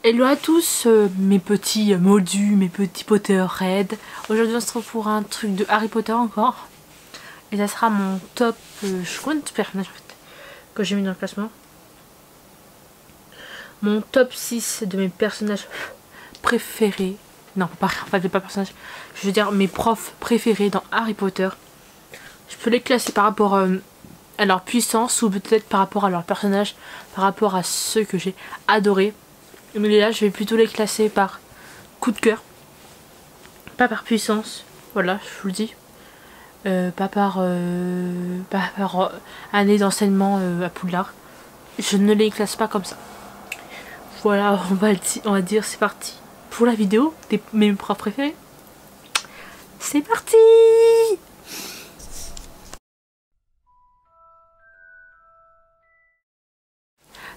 Hello à tous, mes petits moldus, mes petits Potterhead. Aujourd'hui on se retrouve pour un truc de Harry Potter encore. Et ça sera mon top, je compte de personnages en fait, que j'ai mis dans le classement. Mon top 6 de mes personnages préférés. Non, pas personnages. Je veux dire mes profs préférés dans Harry Potter. Je peux les classer par rapport à leur puissance ou peut-être par rapport à leur personnage, par rapport à ceux que j'ai adorés. Mais là, je vais plutôt les classer par coup de cœur. Pas par puissance. Voilà, je vous le dis. Pas par année d'enseignement à Poudlard. Je ne les classe pas comme ça. Voilà, on va dire c'est parti pour la vidéo des mes profs préférés. C'est parti!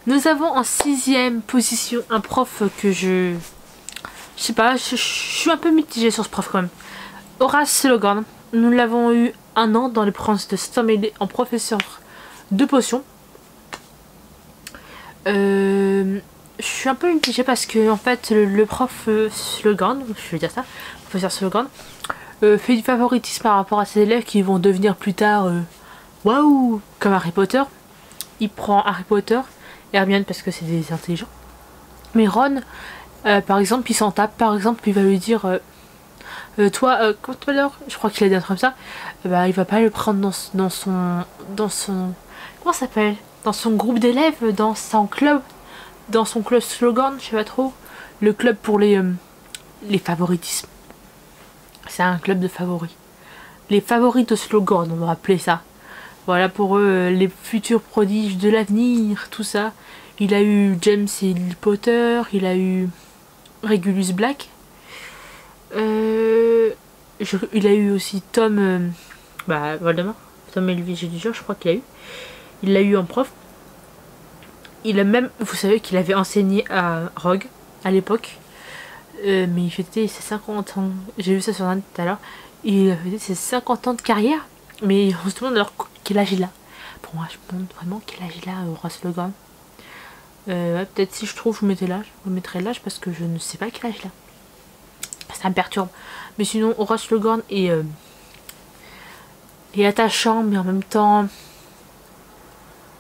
Nous avons en 6ème position un prof que je sais pas, je suis un peu mitigée sur ce prof quand même. Horace Slughorn. Nous l'avons eu un an dans les Princes de Stormley en professeur de potions. Je suis un peu mitigée parce que en fait le prof Slughorn, je vais dire ça, professeur Slughorn, fait du favoritisme par rapport à ses élèves qui vont devenir plus tard waouh comme Harry Potter. Il prend Harry Potter, Hermione parce que c'est des intelligents. Mais Ron, par exemple, il s'en tape. Par exemple, il va lui dire toi, comment tu l'heure, je crois qu'il a dit un truc comme ça. Bah, il va pas le prendre dans son comment ça s'appelle, dans son groupe d'élèves, dans son club Slughorn, je sais pas trop. Le club pour les favoritismes. C'est un club de favoris. Les favoris de Slughorn, on va appeler ça. Voilà, pour eux, les futurs prodiges de l'avenir, tout ça. Il a eu James et Harry Potter, il a eu Regulus Black. Il a eu aussi Tom, Voldemort. Tom et le Vigile du Jour, je crois qu'il a eu. Il l'a eu en prof. Il a même, vous savez qu'il avait enseigné à Rogue à l'époque. Mais il fêtait ses 50 ans. J'ai vu ça sur internet tout à l'heure. Il a fêté ses 50 ans de carrière. Mais on se demande alors quel âge il a. Pour moi, je me demande vraiment quel âge il a, Horace Slughorn. Ouais, peut-être si je trouve, je mettrai l'âge parce que je ne sais pas quel âge il a. Ça me perturbe. Mais sinon, Horace Slughorn est attachant, mais en même temps,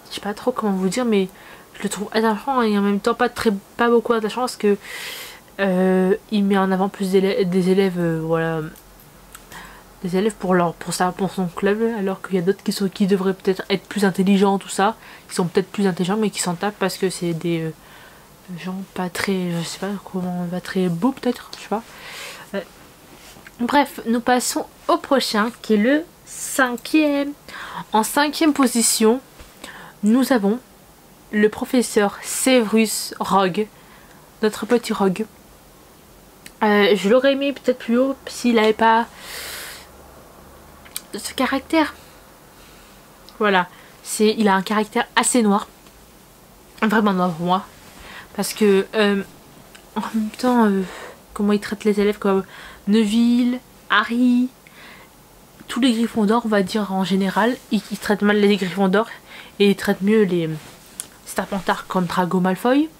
je sais pas trop comment vous dire, mais je le trouve attachant et en même temps pas beaucoup attachant parce que il met en avant plus des élèves, voilà. Des élèves pour son club, alors qu'il y a d'autres qui devraient peut-être être plus intelligents, tout ça, qui sont peut-être plus intelligents mais qui s'en tapent parce que c'est des gens pas très, je sais pas comment, pas très beaux peut-être, je sais pas. Bref, nous passons au prochain qui est le 5e. En 5e position, nous avons le professeur Severus Rogue, notre petit Rogue. Je l'aurais aimé peut-être plus haut s'il n'avait pas ce caractère. Voilà, il a un caractère assez noir, vraiment noir pour moi, parce que en même temps comment il traite les élèves comme Neville, Harry, tous les Gryffondors, on va dire en général, il traite mal les Gryffondors et il traite mieux les Serpentards comme Drago Malfoy.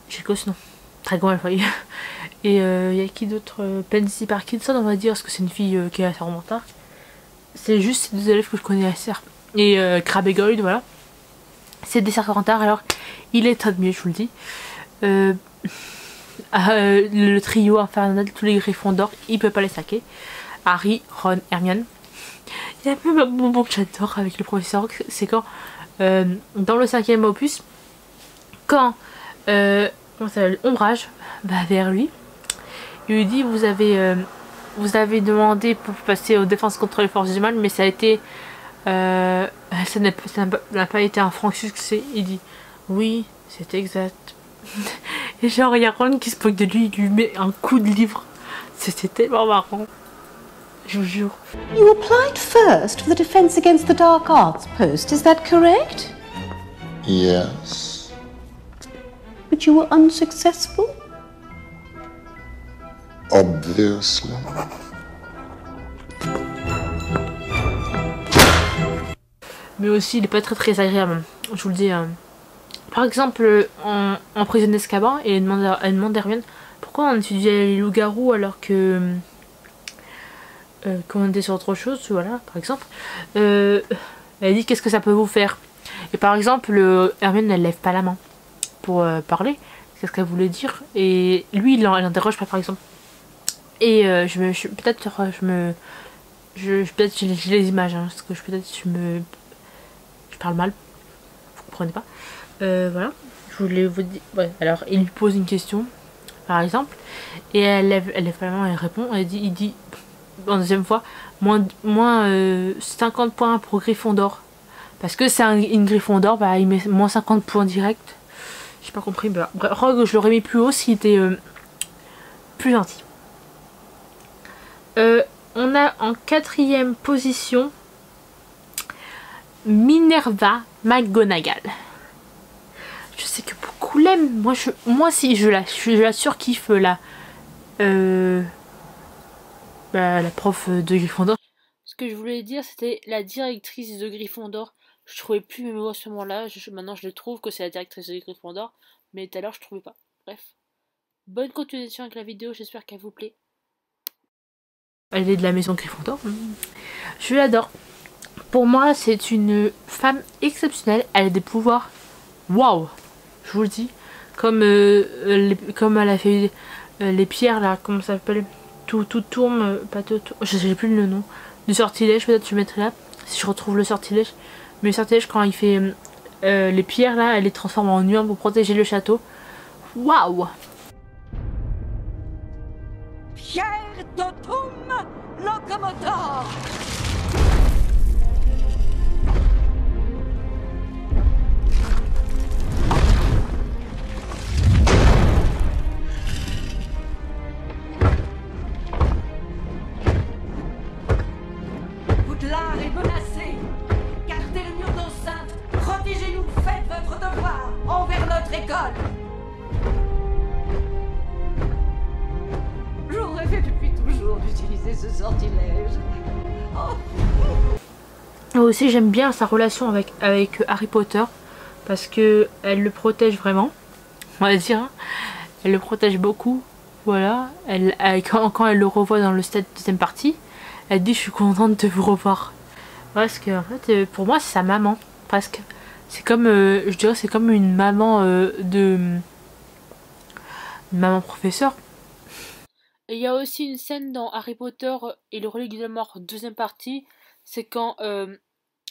J'ai quoi ce nom, Drago Malfoy. Et il y a qui d'autre, Pansy Parkinson, on va dire, parce que c'est une fille qui est assez Serpentard. C'est juste ces deux élèves que je connais assez. Et Crabbe et Goyle, voilà. C'est des Serpentards, alors il est très mieux, je vous le dis. Le trio infernal, tous les Gryffondors, il peut pas les saquer. Harry, Ron, Hermione. Il y a même un moment que j'adore avec le professeur, c'est quand dans le 5e opus, quand comment ça s'appelle, Ombrage va vers lui, il lui dit vous avez demandé pour passer aux défenses contre les forces du mal, mais ça a été ça n'a pas été un franc succès. Il dit oui, c'est exact. Et genre il y a Ron qui se moque de lui, il lui met un coup de livre. C'était tellement marrant, je vous jure. You applied first for the Defense Against the Dark Arts post, is that correct? Yes. But you were unsuccessful? Obviously. Mais aussi il est pas très agréable, je vous le dis. Par exemple, en prison d'Azkaban, et elle demande à Hermione pourquoi on étudiait les loups-garous alors que qu'on était sur autre chose, voilà, par exemple. Elle dit qu'est-ce que ça peut vous faire. Et par exemple, Hermione elle lève pas la main pour parler, qu'est-ce qu'elle voulait dire. Et lui il l'interroge pas par exemple. Et peut-être j'ai les images, hein, parce que je parle mal, vous comprenez pas. Voilà, je voulais vous dire. Ouais, alors il lui pose une question, par exemple, et elle lève la main, elle répond, il dit en deuxième fois, moins 50 points pour Gryffondor. Parce que c'est une Gryffondor, bah il met moins 50 points direct. J'ai pas compris, bah, bref, Rogue je l'aurais mis plus haut s'il était plus gentil. On a en 4e position Minerva McGonagall. Je sais que beaucoup l'aiment. Moi si je la surkiffe la prof de Gryffondor. Ce que je voulais dire, c'était la directrice de Gryffondor. Je trouvais plus mes mots à ce moment-là. Maintenant je le trouve que c'est la directrice de Gryffondor, mais tout à l'heure je trouvais pas. Bref, bonne continuation avec la vidéo. J'espère qu'elle vous plaît. Elle est de la maison Gryffondor. Je l'adore. Pour moi, c'est une femme exceptionnelle. Elle a des pouvoirs. Waouh! Je vous le dis. Comme elle a fait les pierres là, comment ça s'appelle? Tout tourne, pas tout. Je sais plus le nom. Du sortilège, peut-être je mettrai là. Si je retrouve le sortilège. Mais le sortilège, quand il fait les pierres là, elle les transforme en urne pour protéger le château. Waouh! Pierre Totum Locomotor. Poudlard est menacé. Gardez le mur d'enceinte. Protégez-nous. Faites votre devoir envers notre école. J'aurais fait depuis toujours d'utiliser ce sortilège. Oh. Aussi j'aime bien sa relation avec Harry Potter. Parce que elle le protège vraiment. On va dire. Hein. Elle le protège beaucoup. Voilà. Quand elle le revoit dans le stade deuxième partie. Elle dit je suis contente de vous revoir. Parce que en fait pour moi c'est sa maman. Presque. C'est comme je dirais c'est comme une maman une maman professeur. Et il y a aussi une scène dans Harry Potter et le relique de la mort deuxième partie. C'est quand elle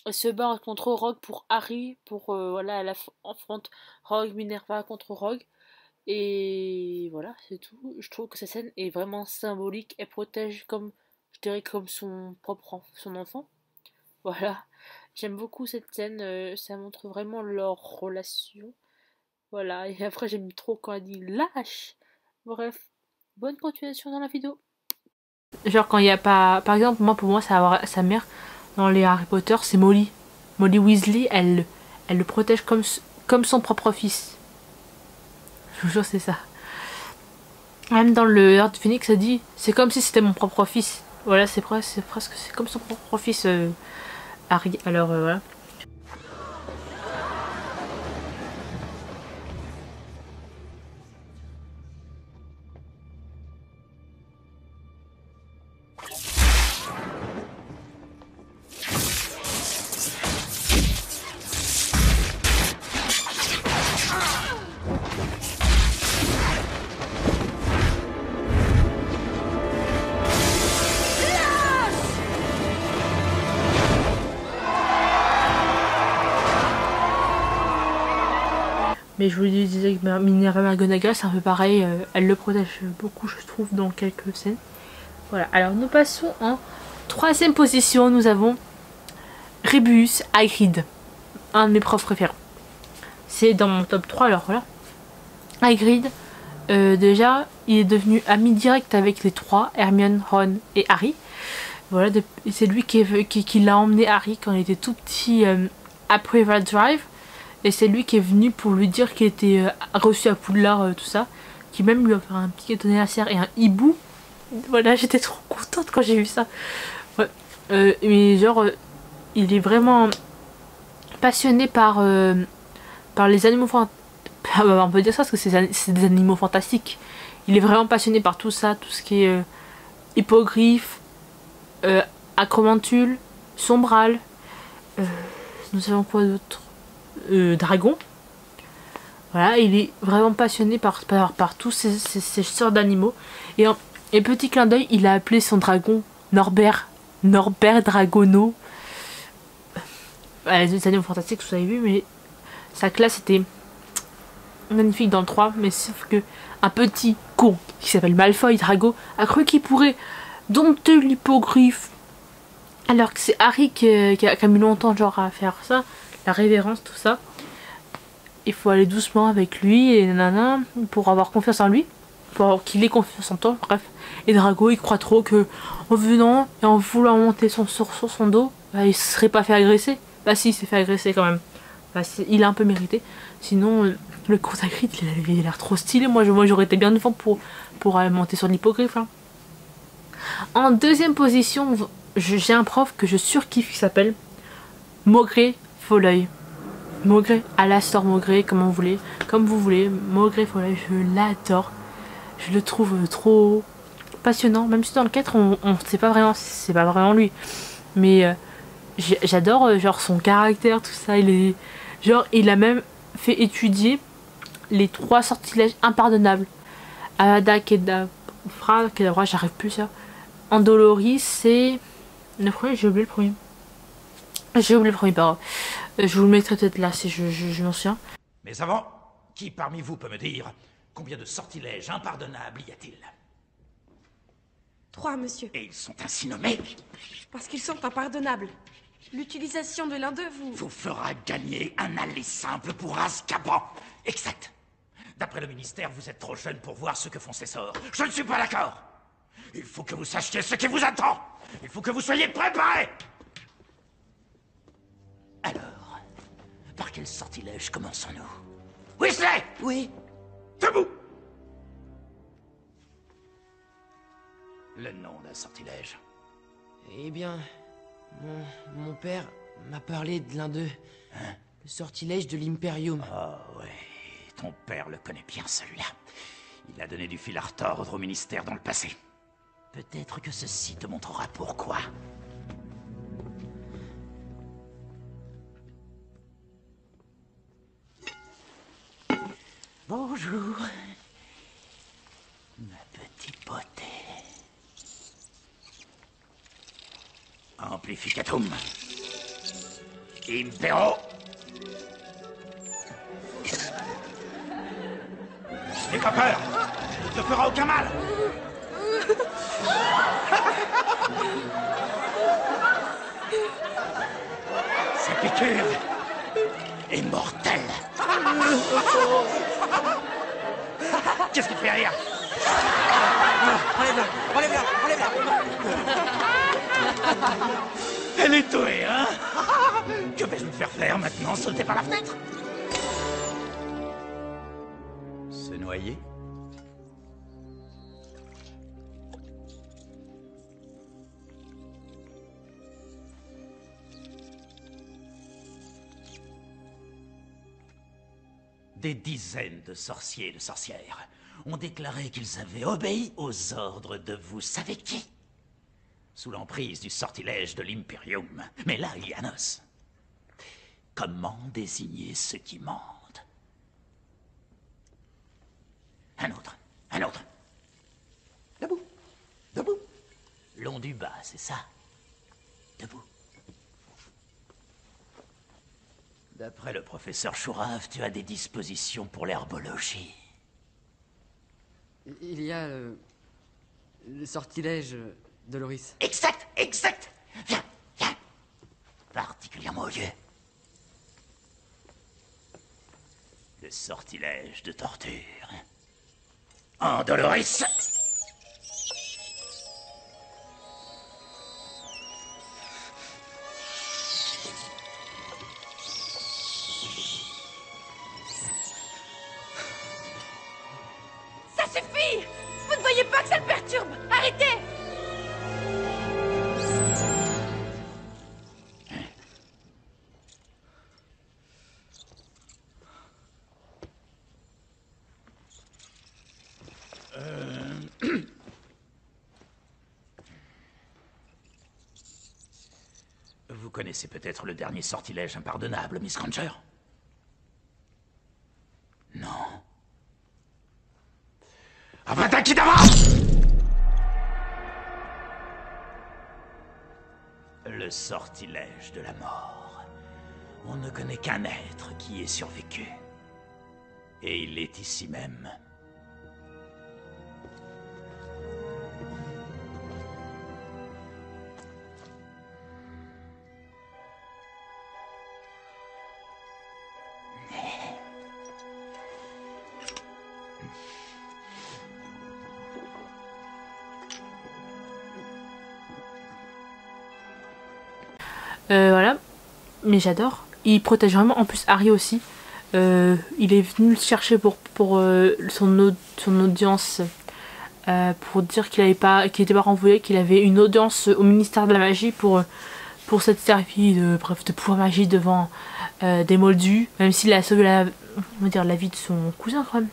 se bat contre Rogue pour Harry. Voilà, elle affronte Rogue, Minerva contre Rogue. Et voilà, c'est tout. Je trouve que cette scène est vraiment symbolique. Elle protège comme, je dirais, comme son enfant. Voilà. J'aime beaucoup cette scène. Ça montre vraiment leur relation. Voilà. Et après, j'aime trop quand elle dit lâche. Bref. Bonne continuation dans la vidéo. Genre quand il n'y a pas... Par exemple, pour moi, sa mère dans les Harry Potter, c'est Molly. Molly Weasley, elle le protège comme son propre fils. Je vous jure, c'est ça. Même dans le Ordre du Phénix, ça dit c'est comme si c'était mon propre fils. Voilà, c'est presque c'est comme son propre fils, Harry. Alors voilà. Mais je vous disais que Minerva McGonagall, c'est un peu pareil. Elle le protège beaucoup, je trouve, dans quelques scènes. Voilà. Alors, nous passons en 3e position. Nous avons Rubeus Hagrid. Un de mes profs préférés. C'est dans mon top 3, alors voilà. Hagrid, déjà, il est devenu ami direct avec les 3, Hermione, Ron et Harry. Voilà, c'est lui qui l'a emmené Harry quand il était tout petit à Privet Drive. Et c'est lui qui est venu pour lui dire qu'il était reçu à Poudlard, tout ça. Qui même lui a fait un petit gâteau anniversaire et un hibou. Voilà, j'étais trop contente quand j'ai vu ça. Ouais. Mais genre, il est vraiment passionné par par les animaux fantastiques. On peut dire ça parce que c'est des animaux fantastiques. Il est vraiment passionné par tout ça, tout ce qui est hippogriffe, acromantule, sombral. Nous avons quoi d'autre? Dragon. Voilà, il est vraiment passionné par tous ces sortes d'animaux. Et petit clin d'œil, il a appelé son dragon Norbert Dragono. Les animaux fantastiques, vous avez vu, mais sa classe était magnifique dans le 3, mais sauf que un petit con qui s'appelle Malfoy Drago a cru qu'il pourrait dompter l'hippogriffe, alors que c'est Harry qui a mis longtemps genre à faire ça, la révérence, tout ça. Il faut aller doucement avec lui et nanana pour avoir confiance en lui, pour qu'il ait confiance en toi, bref. Et Drago il croit trop que en venant et en voulant monter sur son dos, bah, il se serait pas fait agresser. Bah si, il s'est fait agresser quand même. Bah, il a un peu mérité. Sinon, le cours d'agritte, il a l'air trop stylé. Moi j'aurais été bien devant pour aller monter sur l'hippogriffe. Hein. En deuxième position, j'ai un prof que je surkiffe qui s'appelle Maugré Folleuil. Maugré, Alastor Maugré, comme vous voulez. Maugré Folleuil, je l'adore. Je le trouve trop passionnant. Même si dans le 4, on sait pas vraiment, c'est pas vraiment lui. Mais j'adore genre son caractère, tout ça. Il a même fait étudier les 3 sortilèges impardonnables. Avada Kedavra, j'arrive plus ça. Andoloris, c'est le premier, j'ai oublié le premier. Pardon. Je vous le mettrai peut-être là si je m'en souviens. Mais avant, qui parmi vous peut me dire combien de sortilèges impardonnables y a-t-il? 3, monsieur. Et ils sont ainsi nommés Parce qu'ils sont impardonnables. L'utilisation de l'un d'eux vous fera gagner un aller simple pour Azkaban. Exact. D'après le ministère, vous êtes trop jeune pour voir ce que font ces sorts. Je ne suis pas d'accord. Il faut que vous sachiez ce qui vous attend. Il faut que vous soyez préparés. Alors, par quel sortilège commençons-nous? Weasley! Oui. Debout! Le nom d'un sortilège. Eh bien, mon père m'a parlé de l'un d'eux. Hein? Le sortilège de l'Imperium. Oh oui, ton père le connaît bien celui-là. Il a donné du fil à retordre au ministère dans le passé. Peut-être que ceci te montrera pourquoi. Bonjour, ma petite beauté. Amplificatum. Impero. N'aie pas peur, il ne te fera aucun mal. Sa piqûre est mortelle. Qu'est-ce qui te fait rire? Enlève-la. Elle est douée, hein? Que vais-je me faire faire maintenant? Sauter par la fenêtre? Se noyer? Des dizaines de sorciers et de sorcières ont déclaré qu'ils avaient obéi aux ordres de vous savez qui? Sous l'emprise du sortilège de l'Imperium. Mais là, Ilianos, comment désigner ceux qui mentent? Un autre. Debout. Long du bas, c'est ça? Debout. D'après le professeur Chourave, tu as des dispositions pour l'herbologie. Il y a le sortilège de Loris. Exact. Viens. Particulièrement au lieu. Le sortilège de torture. Andoloris. Ça suffit! Vous ne voyez pas que ça le perturbe? Arrêtez! Vous connaissez peut-être le dernier sortilège impardonnable, Miss Granger? Non. Avada Kedavra! Le sortilège de la mort. On ne connaît qu'un être qui ait survécu. Et il est ici même. Voilà, mais j'adore. Il protège vraiment en plus Harry aussi. Il est venu le chercher pour son audience, pour dire qu'il était pas renvoyé, qu'il avait une audience au ministère de la magie pour s'être servi de pouvoir magie devant des moldus, même s'il a sauvé la vie de son cousin quand même.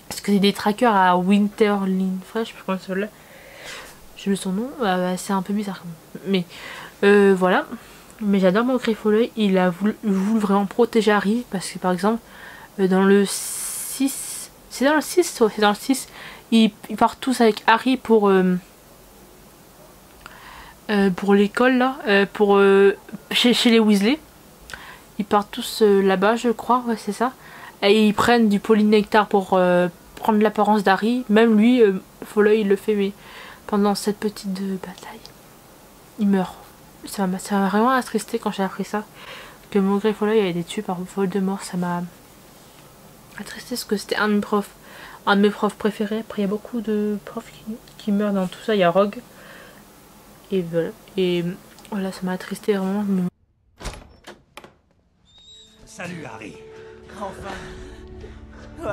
Parce que c'est des trackers à Winterlin Fresh, je sais pas comment ça s'appelle. J'ai oublié son nom, c'est un peu bizarre. Mais voilà. Mais j'adore mon Griffoloy, il a voulu vraiment protéger Harry, parce que par exemple, dans le 6, c'est dans le 6, ouais, c'est dans le 6, ils partent tous avec Harry pour l'école là, chez les Weasley. Ils partent tous là-bas, je crois, ouais, c'est ça. Et ils prennent du polynectar pour prendre l'apparence d'Harry. Même lui, Folloy, il le fait, mais pendant cette petite bataille, il meurt. Ça m'a vraiment attristé quand j'ai appris ça. Que mon Griffoloy a été tué par Voldemort. Ça m'a attristé parce que c'était un de mes profs préférés. Après, il y a beaucoup de profs qui meurent dans tout ça. Il y a Rogue. Et voilà. Et voilà, ça m'a attristé vraiment. Salut, Harry. Enfin. Wow.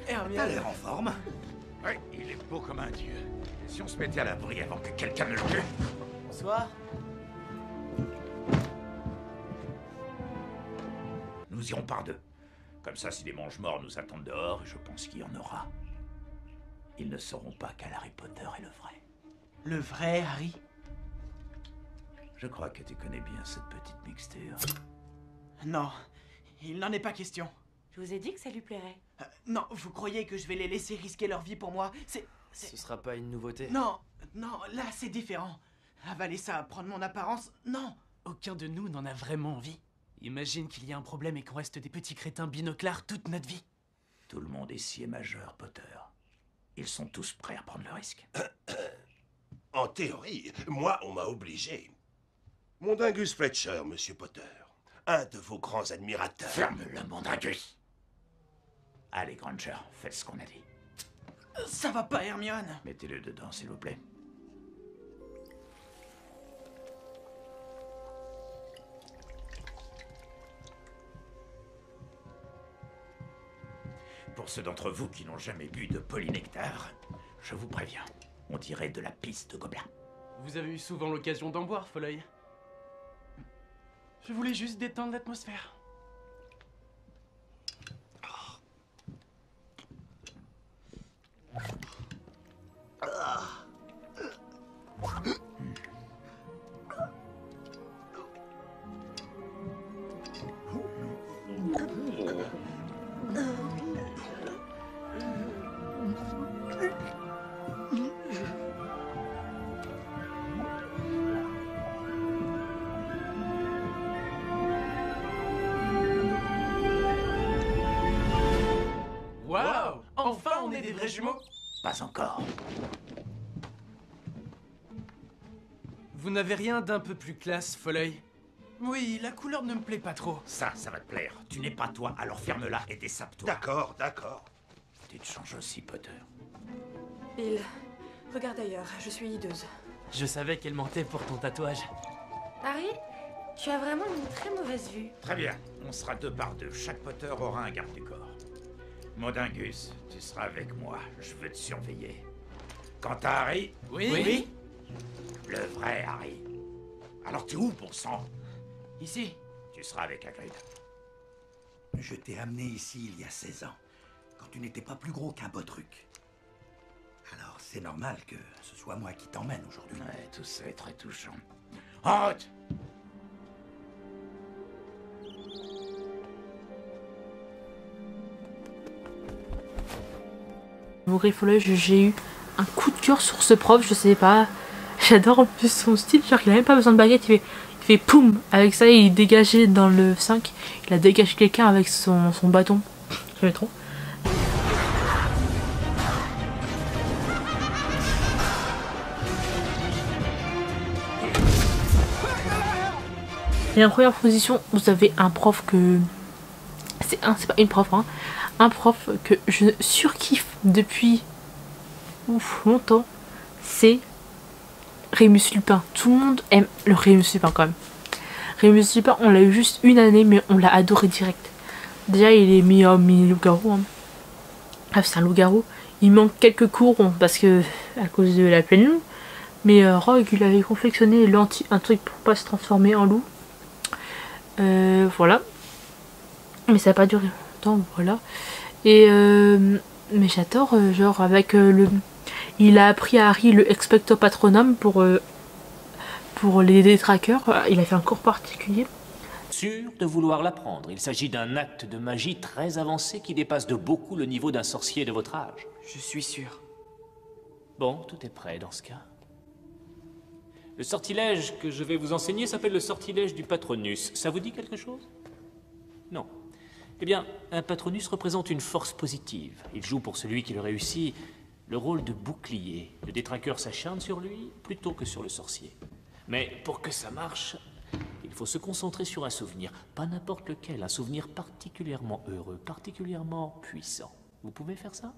T'as Hermione. l'air en forme. Oui, il est beau comme un dieu. Si on se mettait à l'abri avant que quelqu'un ne le tue. Bonsoir. Nous irons par deux. Comme ça, si des mange-morts nous attendent dehors, je pense qu'il y en aura. Ils ne sauront pas qu'Harry Potter est le vrai. Le vrai Harry? Je crois que tu connais bien cette petite mixture. Non, il n'en est pas question. Je vous ai dit que ça lui plairait. Non, vous croyez que je vais les laisser risquer leur vie pour moi? Ce sera pas une nouveauté. Non, là c'est différent. Avaler ça, prendre mon apparence, non. Aucun de nous n'en a vraiment envie. Imagine qu'il y a un problème et qu'on reste des petits crétins binoclars toute notre vie. Tout le monde ici est majeur, Potter. Ils sont tous prêts à prendre le risque. En théorie, moi, on m'a obligé. Mon Dingus Fletcher, Monsieur Potter. Un de vos grands admirateurs. Ferme-le, mon Dingus. Allez, Granger, faites ce qu'on a dit. Ça va pas, Hermione. Mettez-le dedans, s'il vous plaît. Pour ceux d'entre vous qui n'ont jamais bu de polynectar, je vous préviens, on dirait de la pisse de gobelins. Vous avez eu souvent l'occasion d'en boire, Folloy. Je voulais juste détendre l'atmosphère. Waouh! Enfin, on est des vrais jumeaux! Pas encore. Vous n'avez rien d'un peu plus classe, Folloy? Oui, la couleur ne me plaît pas trop. Ça va te plaire. Tu n'es pas toi, alors ferme-la et dessape-toi. D'accord, d'accord. Tu te changes aussi, Potter. Bill, regarde ailleurs, je suis hideuse. Je savais qu'elle mentait pour ton tatouage. Harry, tu as vraiment une très mauvaise vue. Très bien, on sera 2 par 2. Chaque Potter aura un garde du corps. Modingus, tu seras avec moi. Je veux te surveiller. Quant à Harry... Oui? Le vrai Harry. Alors t'es où, bon sang? Ici. Tu seras avec Hagrid. Je t'ai amené ici il y a 16 ans. quand tu n'étais pas plus gros qu'un beau truc. Alors c'est normal que ce soit moi qui t'emmène aujourd'hui. Ouais, tout ça est très touchant. En route! Au griffonnage, j'ai eu un coup de cœur sur ce prof, je sais pas. J'adore en plus son style, genre il a même pas besoin de baguette, il fait poum. Avec ça, il dégageait dans le 5, il a dégagé quelqu'un avec son bâton. J'aimais trop. Et en première position, vous avez un prof que... c'est pas une prof, hein. Un prof que je surkiffe depuis longtemps, c'est Rémus Lupin. Tout le monde aime le Rémus Lupin quand même. Rémus Lupin, on l'a eu juste une année, mais on l'a adoré direct. Déjà, il est mi-homme, mi-loup-garou. Hein. Ah, c'est un loup-garou. Il manque quelques cours parce que à cause de la pleine lune. Mais Rogue, il avait confectionné un truc pour pas se transformer en loup. Voilà. Mais ça n'a pas duré longtemps, voilà. Et mais j'adore, genre avec il a appris à Harry le Expecto Patronum pour les détraqueurs. Il a fait un cours particulier. Sûr de vouloir l'apprendre. Il s'agit d'un acte de magie très avancé qui dépasse de beaucoup le niveau d'un sorcier de votre âge. Je suis sûr. Bon, tout est prêt dans ce cas. Le sortilège que je vais vous enseigner s'appelle le sortilège du Patronus. Ça vous dit quelque chose? Non. Eh bien, un Patronus représente une force positive. Il joue pour celui qui le réussit le rôle de bouclier. Le détraqueur s'acharne sur lui plutôt que sur le sorcier. Mais pour que ça marche, il faut se concentrer sur un souvenir. Pas n'importe lequel, un souvenir particulièrement heureux, particulièrement puissant. Vous pouvez faire ça?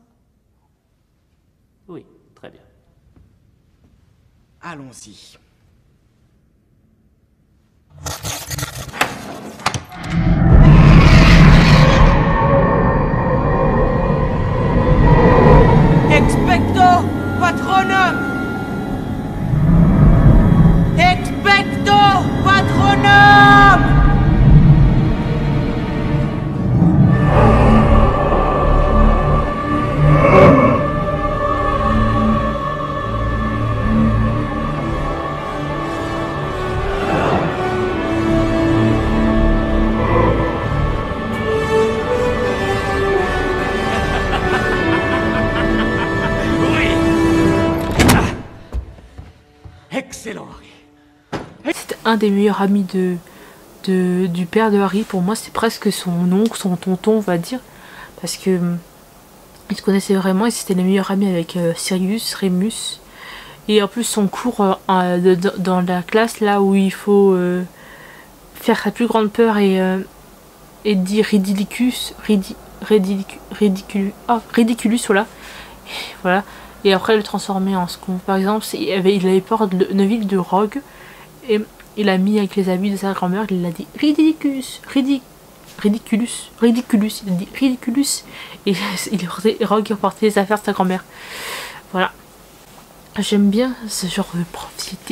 Oui, très bien. Allons-y. Expecto Patronum! Expecto Patronum! Excellent, Harry. C'était un des meilleurs amis du père de Harry. Pour moi, c'est presque son oncle, son tonton, on va dire. Parce que ils se connaissaient vraiment et c'était les meilleurs amis avec Sirius, Rémus. Et en plus, son cours dans la classe, là où il faut faire sa plus grande peur et dire Ridiculus, voilà. Voilà. Et après le transformer en second. Par exemple, il avait peur de Neville de Rogue. Et il a mis avec les habits de sa grand-mère, il a dit Ridiculus. Il a dit Ridiculus. Et Rogue portait les affaires de sa grand-mère. Voilà. J'aime bien ce genre de prof.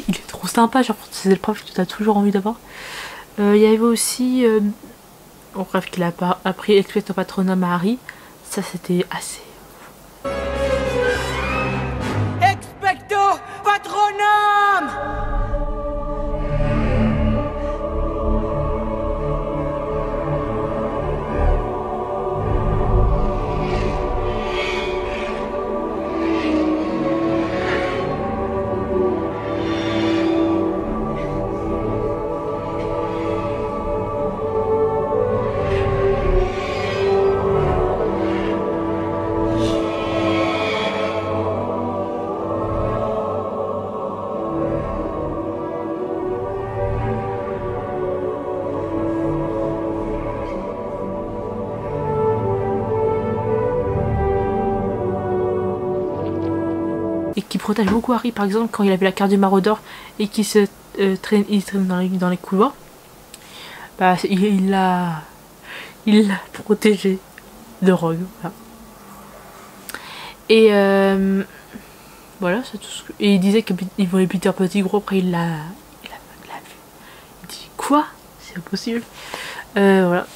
Il est trop sympa. Genre, c'est le prof que tu as toujours envie d'avoir. Il y avait aussi. Bref, qu'il a appris Expecto Patronum à Harry. Ça, c'était assez. Expecto Patronum! Et qui protège beaucoup Harry, par exemple quand il avait la carte du maraudeur et qu'il se traîne dans les couloirs, bah, il l'a protégé de Rogue, voilà. Et voilà, c'est tout ce que... Et il disait qu'il voulait Peter Pettigrew, après il l'a vu. Il dit quoi? C'est impossible. Voilà.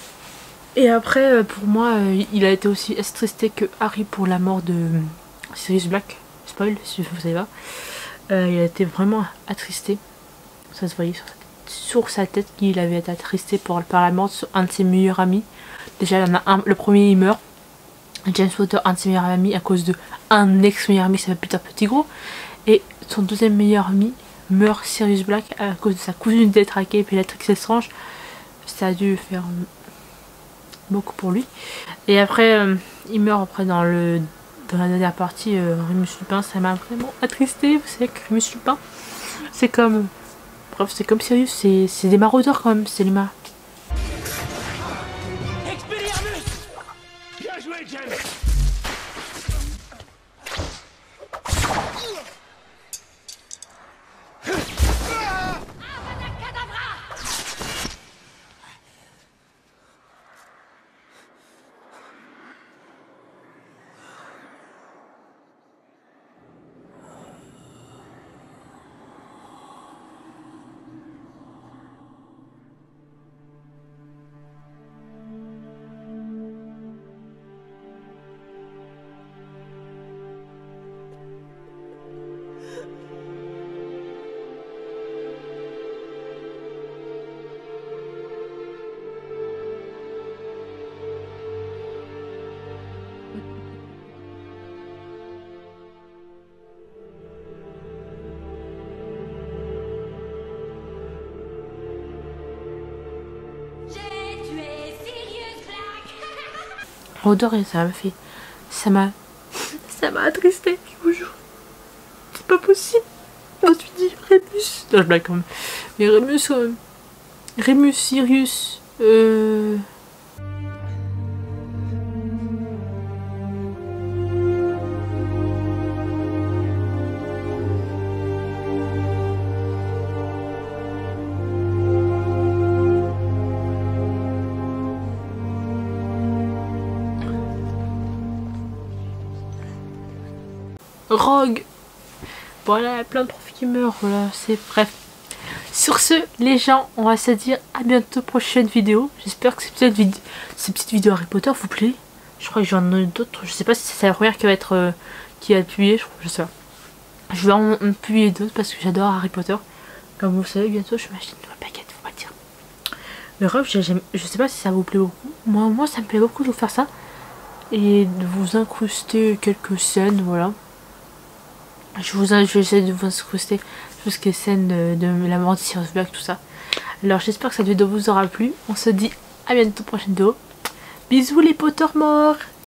Et après, pour moi, il a été aussi attristé que Harry pour la mort de Sirius Black. Spoil, si vous savez pas. Il a été vraiment attristé. Ça se voyait sur sa tête qu'il avait été attristé par la mort de un de ses meilleurs amis. Déjà, il y en a un, le premier il meurt. James Potter, un de ses meilleurs amis, à cause de un ex-meilleur ami qui s'appelle Peter Pettigrew. Et son deuxième meilleur ami meurt, Sirius Black, à cause de sa cousine détraquée et puis Bellatrix Lestrange. Ça a dû faire beaucoup pour lui. Et après, il meurt après dans la dernière partie, Remus Lupin. Ça m'a vraiment attristé. Vous savez que Remus Lupin, c'est comme... Bref, c'est comme Sirius, c'est des maraudeurs quand même, c'est les mains. Expelliarmus! Bien joué, James! Odeur et ça m'a fait... Ça m'a attristé, je vous jure. C'est pas possible. Je me suis dit Remus. Non, je blague quand même. Mais Remus quand même. Remus, Sirius... Rogue. Voilà, plein de profs qui meurent, voilà, c'est bref. Sur ce, les gens, on va se dire à bientôt, prochaine vidéo. J'espère que ces petites vidéos Harry Potter vous plaît. Je crois que j'en ai d'autres, je sais pas si c'est la première qui va être publiée, je sais pas. Je vais en publier d'autres parce que j'adore Harry Potter. Comme vous le savez, bientôt je vais m'acheter une nouvelle baguette, faut pas le dire. Mais bref, je sais pas si ça vous plaît beaucoup. Moi ça me plaît beaucoup de vous faire ça. Et de vous incruster quelques scènes, voilà. Je vais essayer de vous incruster tout ce qui est scène de la mort de Sirius Black, tout ça. Alors j'espère que cette vidéo vous aura plu. On se dit à bientôt, prochaine vidéo. Bisous les Potter morts.